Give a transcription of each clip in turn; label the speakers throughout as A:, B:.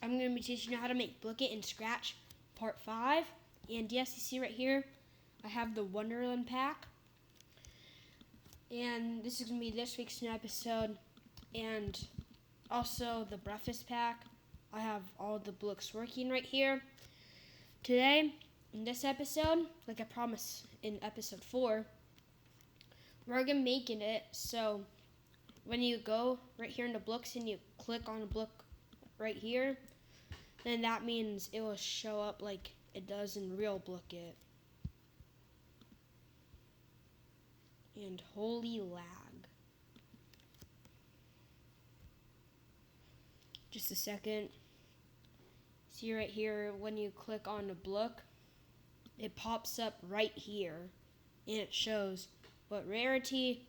A: I'm going to be teaching you how to make blooket in Scratch Part 5. And yes, you see right here, I have the Wonderland pack. And this is going to be this week's new episode. And also the breakfast pack. I have all the blooks working right here. Today, in this episode, like I promised in episode 4, we're going to be making it so when you go right here in the blooks and you click on a blook right here, then that means it will show up like it does in real blooket. And holy lag. Just a second. See right here, when you click on the blook, it pops up right here and it shows what rarity,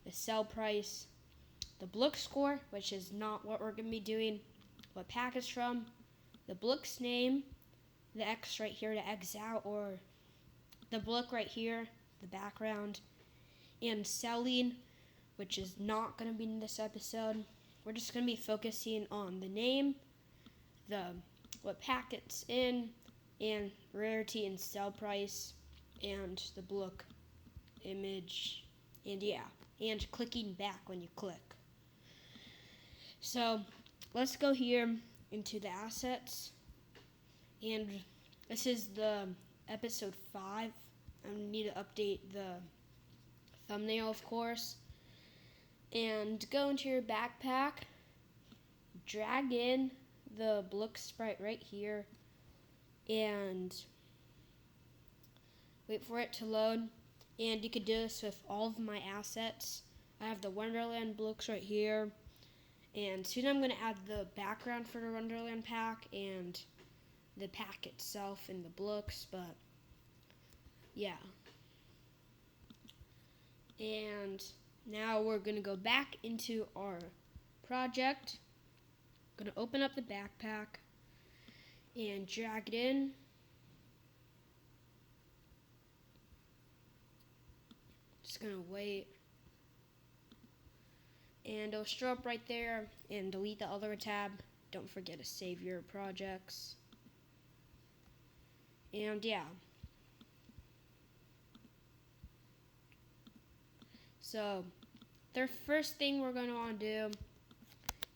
A: the sell price, the blook score, which is not what we're going to be doing, what pack it's from, the blook's name, the X right here to X out, or the blook right here, the background, and selling, which is not going to be in this episode. We're just going to be focusing on the name, what pack it's in, and rarity and sell price, and the blook image, and and clicking back when you click. So let's go here into the assets, and this is the episode 5. I need to update the thumbnail, of course, and go into your backpack, drag in the blook sprite right here, and wait for it to load. And you could do this with all of my assets. I have the Wonderland blooks right here, and soon I'm going to add the background for the Wonderland pack and the pack itself and the blooks, but yeah. And now we're going to go back into our project. Going to open up the backpack and drag it in. Just going to wait. And it'll show up right there, and delete the other tab. Don't forget to save your projects. And yeah. So the first thing we're going to want to do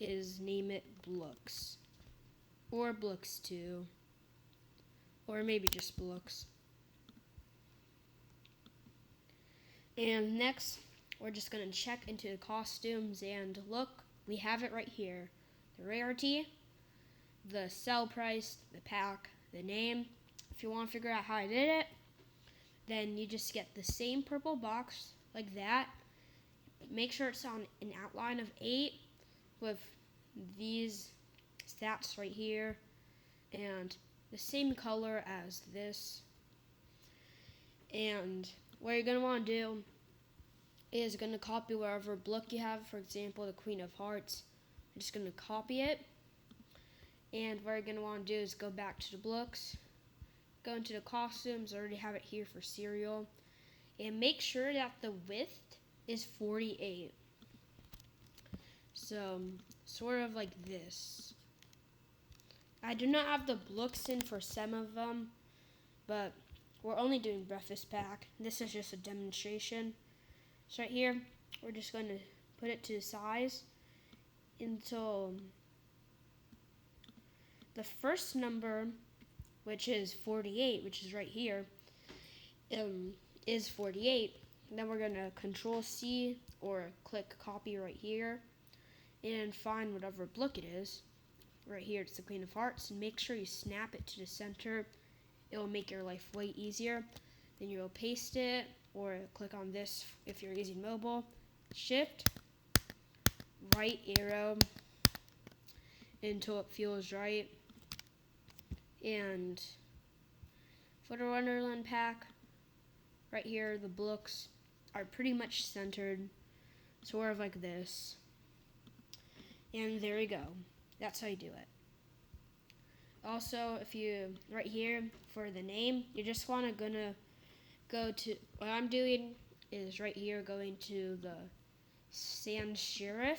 A: is name it blooks, or blooks 2, or maybe just blooks. And next, we're just going to check into the costumes, and look, we have it right here. The rarity, the sell price, the pack, the name. If you want to figure out how I did it, then you just get the same purple box like that. Make sure it's on an outline of 8 with these stats right here and the same color as this. And what you're going to want to do is going to copy wherever blook you have. For example, the Queen of Hearts. I'm just going to copy it. And what you're going to want to do is go back to the blooks, go into the costumes. I already have it here for cereal. And make sure that the width is 48. So, sort of like this. I do not have the blooks in for some of them, but we're only doing breakfast pack. This is just a demonstration. So right here, we're just going to put it to size until the first number, which is 48, which is right here, is 48. Then we're going to Control C or click copy right here and find whatever blook it is. Right here, it's the Queen of Hearts, and make sure you snap it to the center. It will make your life way easier. Then you'll paste it, or click on this if you're using mobile. Shift, right arrow until it feels right. And for the Wonderland pack, right here, the blooks are pretty much centered, sort of like this. And there we go. That's how you do it. Also, if you, right here, for the name, you just want to go to, what I'm doing is right here, going to the Sans Serif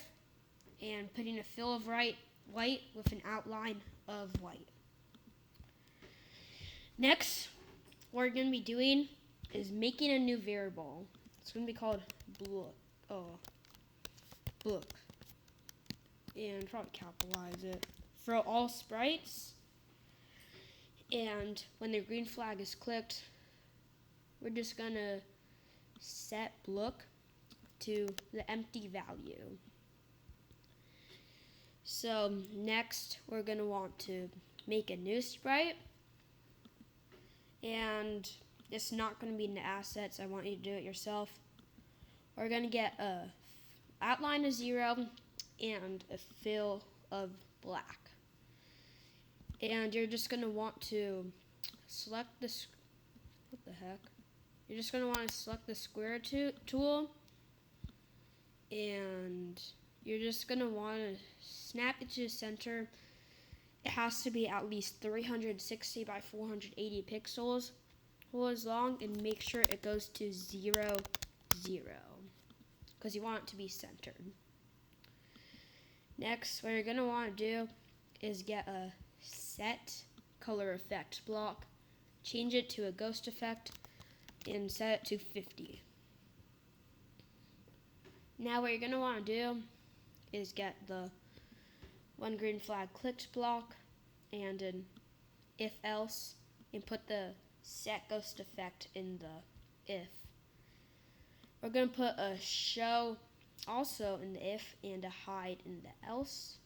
A: and putting a fill of right white with an outline of white. Next, what we're going to be doing is making a new variable. It's going to be called blook. And probably capitalize it. For all sprites. And when the green flag is clicked, we're just going to set blook to the empty value. So next, we're going to want to make a new sprite. And it's not going to be in the assets. I want you to do it yourself. We're going to get a outline of 0 and a fill of black. And you're just going to want to select this. What the heck? You're just going to want to select the square tool. And you're just going to want to snap it to the center. It has to be at least 360 by 480 pixels long, and make sure it goes to 0, 0, because you want it to be centered. Next, what you're going to want to do is get a set color effect block, change it to a ghost effect, and set it to 50. Now what you're going to want to do is get the one green flag clicked block and an if else, and put the set ghost effect in the if. We're going to put a show also in the if and a hide in the else.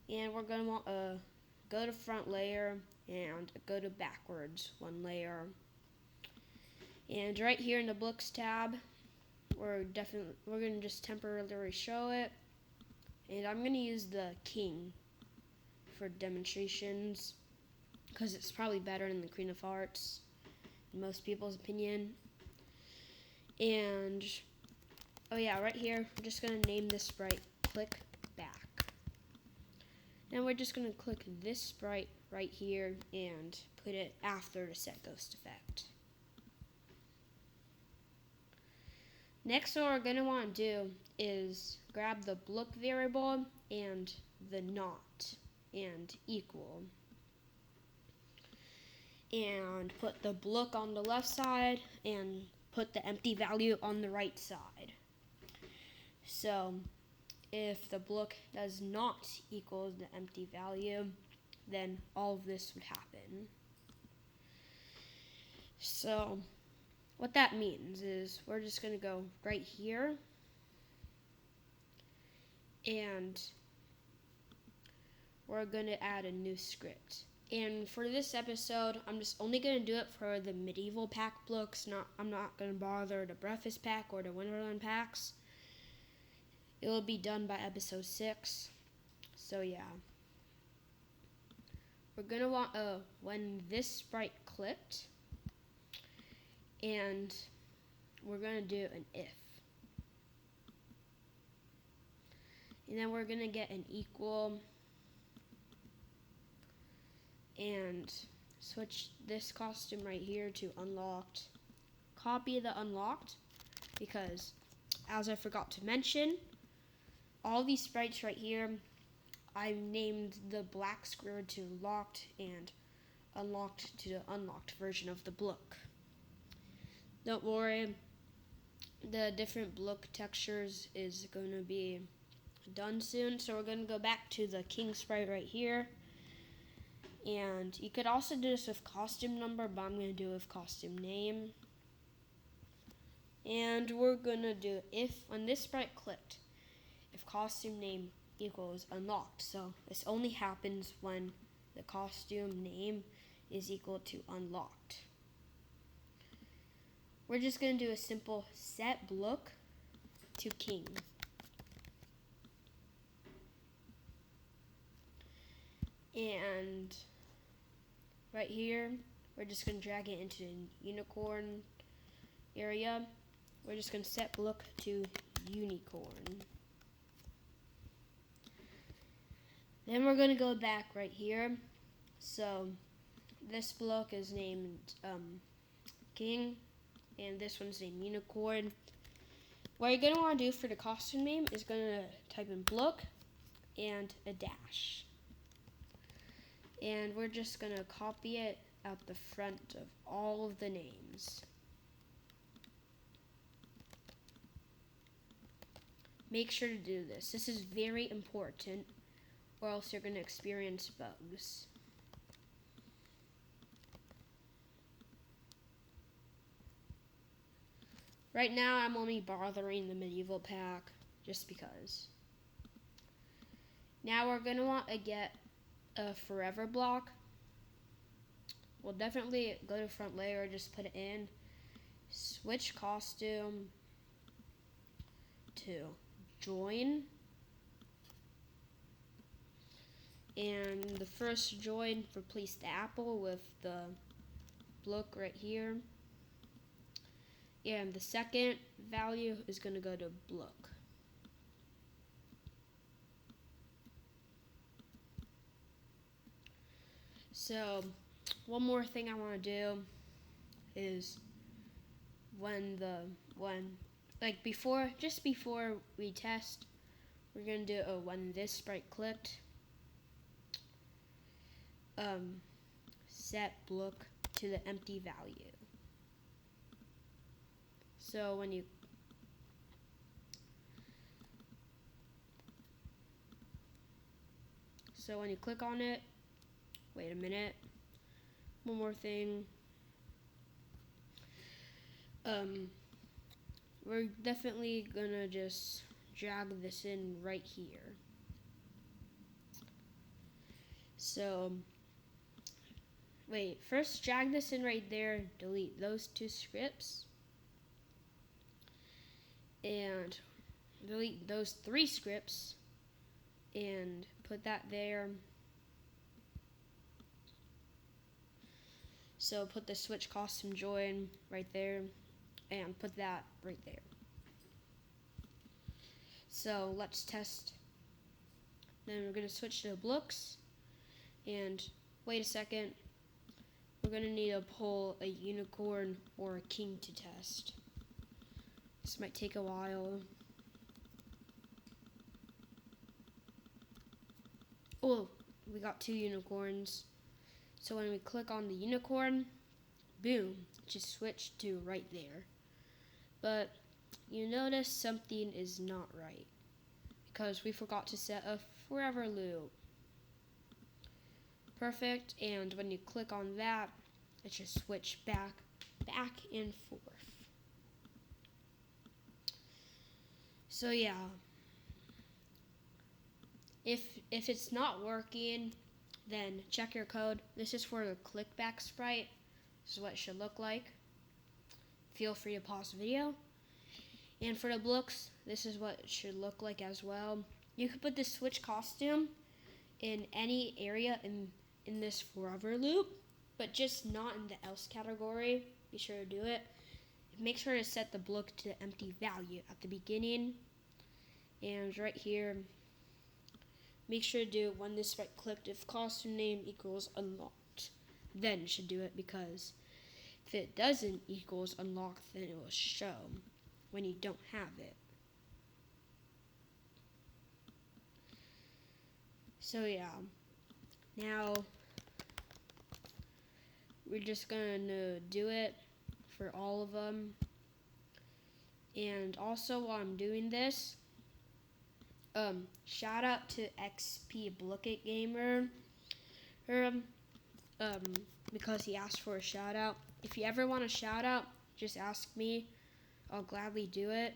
A: And we're going to want a go to front layer and a go to backwards one layer. And right here in the blooks tab, we're going to just temporarily show it. And I'm going to use the king for demonstrations because it's probably better than the Queen of Hearts in most people's opinion. And oh yeah, right here, we're just going to name this sprite click back. Now we're just going to click this sprite right here and put it after the set ghost effect. Next, what we're going to want to do is grab the blook variable and the not and equal. And put the blook on the left side and put the empty value on the right side. So if the blook does not equal the empty value, then all of this would happen. So what that means is we're just going to go right here and we're going to add a new script. And for this episode, I'm just only going to do it for the medieval pack blooks. I'm not going to bother the breakfast pack or the Wonderland packs. It will be done by episode 6. So yeah. We're going to want when this sprite clicked, and we're going to do an if. And then we're going to get an equal and switch this costume right here to unlocked. Copy the unlocked because, as I forgot to mention, all these sprites right here, I named the black square to locked and unlocked to the unlocked version of the blook. Don't worry, the different blook textures is going to be done soon. So we're going to go back to the king sprite right here. And you could also do this with costume number, but I'm going to do it with costume name. And we're going to do if when this sprite clicked, if costume name equals unlocked. So this only happens when the costume name is equal to unlocked. We're just going to do a simple set blook to king. And right here, we're just going to drag it into the unicorn area. We're just going to set blook to unicorn. Then we're going to go back right here. So this block is named king, and this one's named unicorn. What you're going to want to do for the costume name is going to type in blook and a dash. And we're just going to copy it out the front of all of the names. Make sure to do this. This is very important, or else you're going to experience bugs. Right now, I'm only bothering the medieval pack, just because. Now we're going to want to get a forever block. We'll definitely go to front layer, just put it in. Switch costume to join. And the first join, replace the apple with the blook right here. And the second value is going to go to blook. So, one more thing I want to do is just before we test, we're going to do when this sprite clicked, set blook to the empty value. So when you click on it, wait a minute, one more thing. We're definitely gonna just drag this in right here. So first drag this in right there, delete those two scripts, and delete those three scripts, and put that there. So put the switch costume join right there, and put that right there. So let's test. Then we're going to switch to blooks, and wait a second, we're going to need to pull a unicorn or a king to test. This might take a while. Oh, we got 2 unicorns. So when we click on the unicorn, boom, it just switched to right there. But you notice something is not right, because we forgot to set a forever loop. Perfect, and when you click on that, it should switch back and forth. So yeah, if it's not working, then check your code. This is for the clickback sprite. This is what it should look like. Feel free to pause the video. And for the blooks, this is what it should look like as well. You could put the switch costume in any area in this forever loop, but just not in the else category. Be sure to do it. Make sure to set the blook to the empty value at the beginning. And right here, make sure to do when this sprite clicked if costume name equals unlocked. Then you should do it, because if it doesn't equals unlocked, then it will show when you don't have it. So yeah, now we're just gonna do it for all of them. And also while I'm doing this, shout out to XP Blooket Gamer, because he asked for a shout out. If you ever want a shout out, just ask me. I'll gladly do it.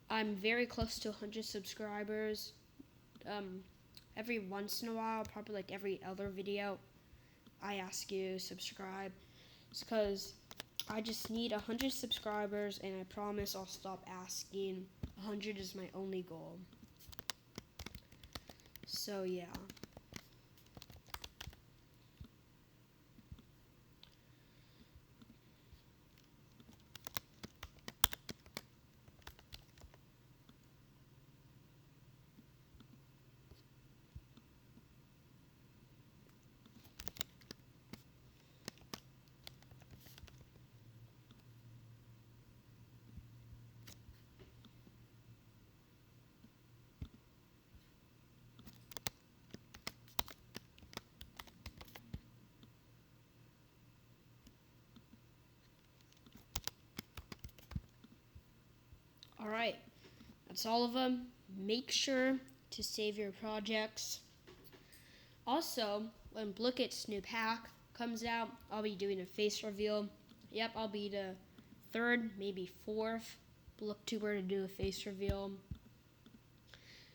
A: I'm very close to 100 subscribers. Every once in a while, probably like every other video, I ask you to subscribe. It's because I just need 100 subscribers, and I promise I'll stop asking. 100 is my only goal. So yeah. That's all of them. Make sure to save your projects. Also, when Blooket's new pack comes out, I'll be doing a face reveal. Yep, I'll be the third, maybe fourth booktuber to do a face reveal.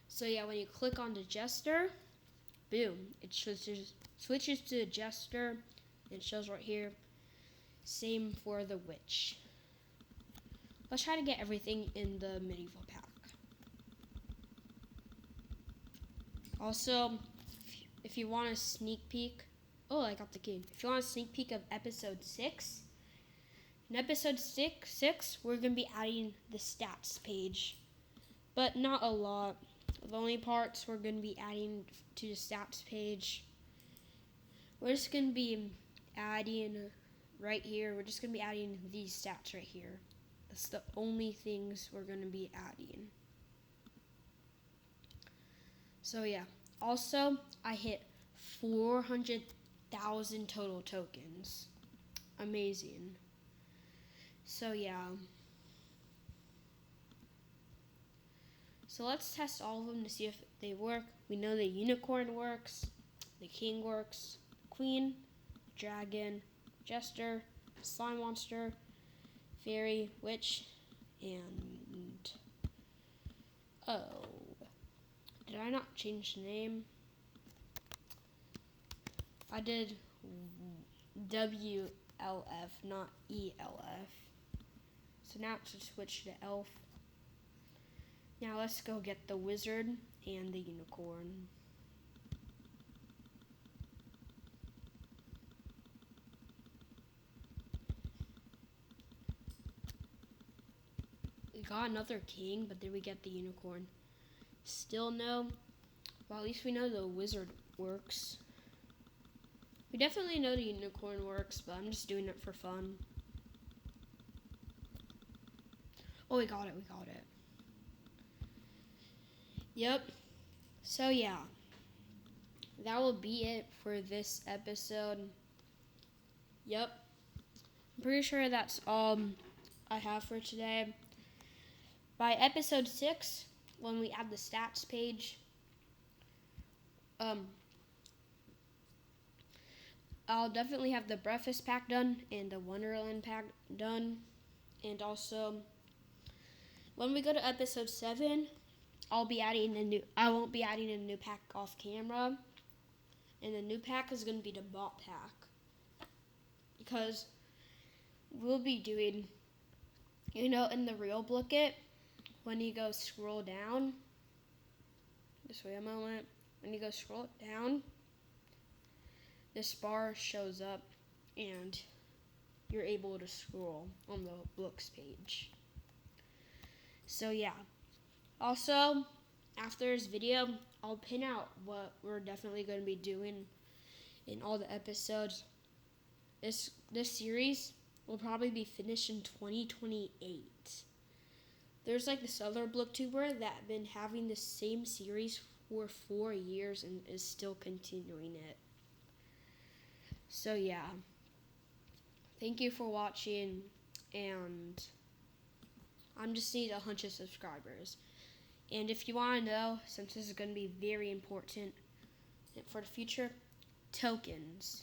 A: So yeah, when you click on the Jester, boom, it switches to the Jester. It shows right here. Same for the Witch. Let's try to get everything in the medieval pack. Also, if you want a sneak peek, oh, I got the key. If you want a sneak peek of episode 6, in episode 6, we're going to be adding the stats page, but not a lot. The only parts we're going to be adding to the stats page, we're just going to be adding right here. We're just going to be adding these stats right here. That's the only things we're going to be adding. So yeah. Also, I hit 400,000 total tokens. Amazing. So yeah. So let's test all of them to see if they work. We know the unicorn works, the king works, queen, dragon, jester, slime monster, fairy, witch, and did I not change the name? I did WLF, not ELF. So now it's just switch to elf. Now let's go get the wizard and the unicorn. We got another king, but then we get the unicorn. Still no. Well, at least we know the wizard works. We definitely know the unicorn works, but I'm just doing it for fun. Oh, we got it. Yep. So yeah. That will be it for this episode. Yep. I'm pretty sure that's all I have for today. By episode 6, when we add the stats page, I'll definitely have the breakfast pack done and the Wonderland pack done. And also, when we go to episode 7, I won't be adding a new pack off camera. And the new pack is going to be the bot pack. Because we'll be doing, in the real blooket, when you go scroll down, just wait a moment, when you go scroll down, this bar shows up and you're able to scroll on the books page. So yeah. Also, after this video, I'll pin out what we're definitely going to be doing in all the episodes. This series will probably be finished in 2028. There's like this other booktuber that been having the same series for 4 years and is still continuing it. So yeah. Thank you for watching, and I'm just need 100 subscribers. And if you want to know, since this is going to be very important for the future, tokens.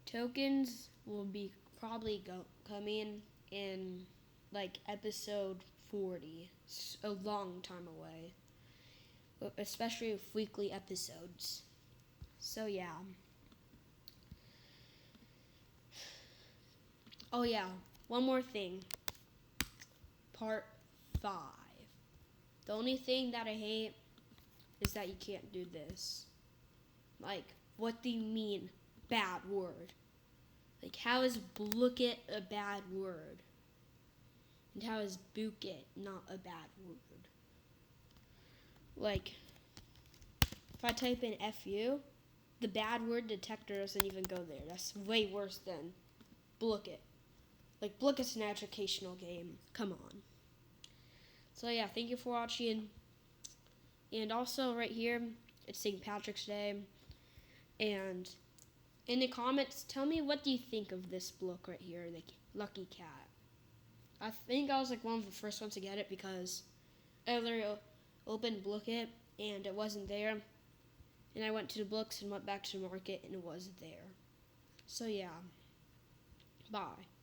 A: Tokens will be probably coming in like episode 40. It's a long time away, especially with weekly episodes. So yeah. Oh yeah, one more thing. Part 5. The only thing that I hate is that you can't do this. Like, what do you mean, bad word? Like, how is blooket a bad word? And how is blooket not a bad word? Like, if I type in FU, the bad word detector doesn't even go there. That's way worse than blooket. Like, Blooket's an educational game. Come on. So yeah, thank you for watching. And also right here, it's St. Patrick's Day. And in the comments, tell me what do you think of this blook right here, the lucky cat. I think I was like one of the first ones to get it because I literally opened blooket and it wasn't there. And I went to the blooks and went back to the market and it was there. So yeah, bye.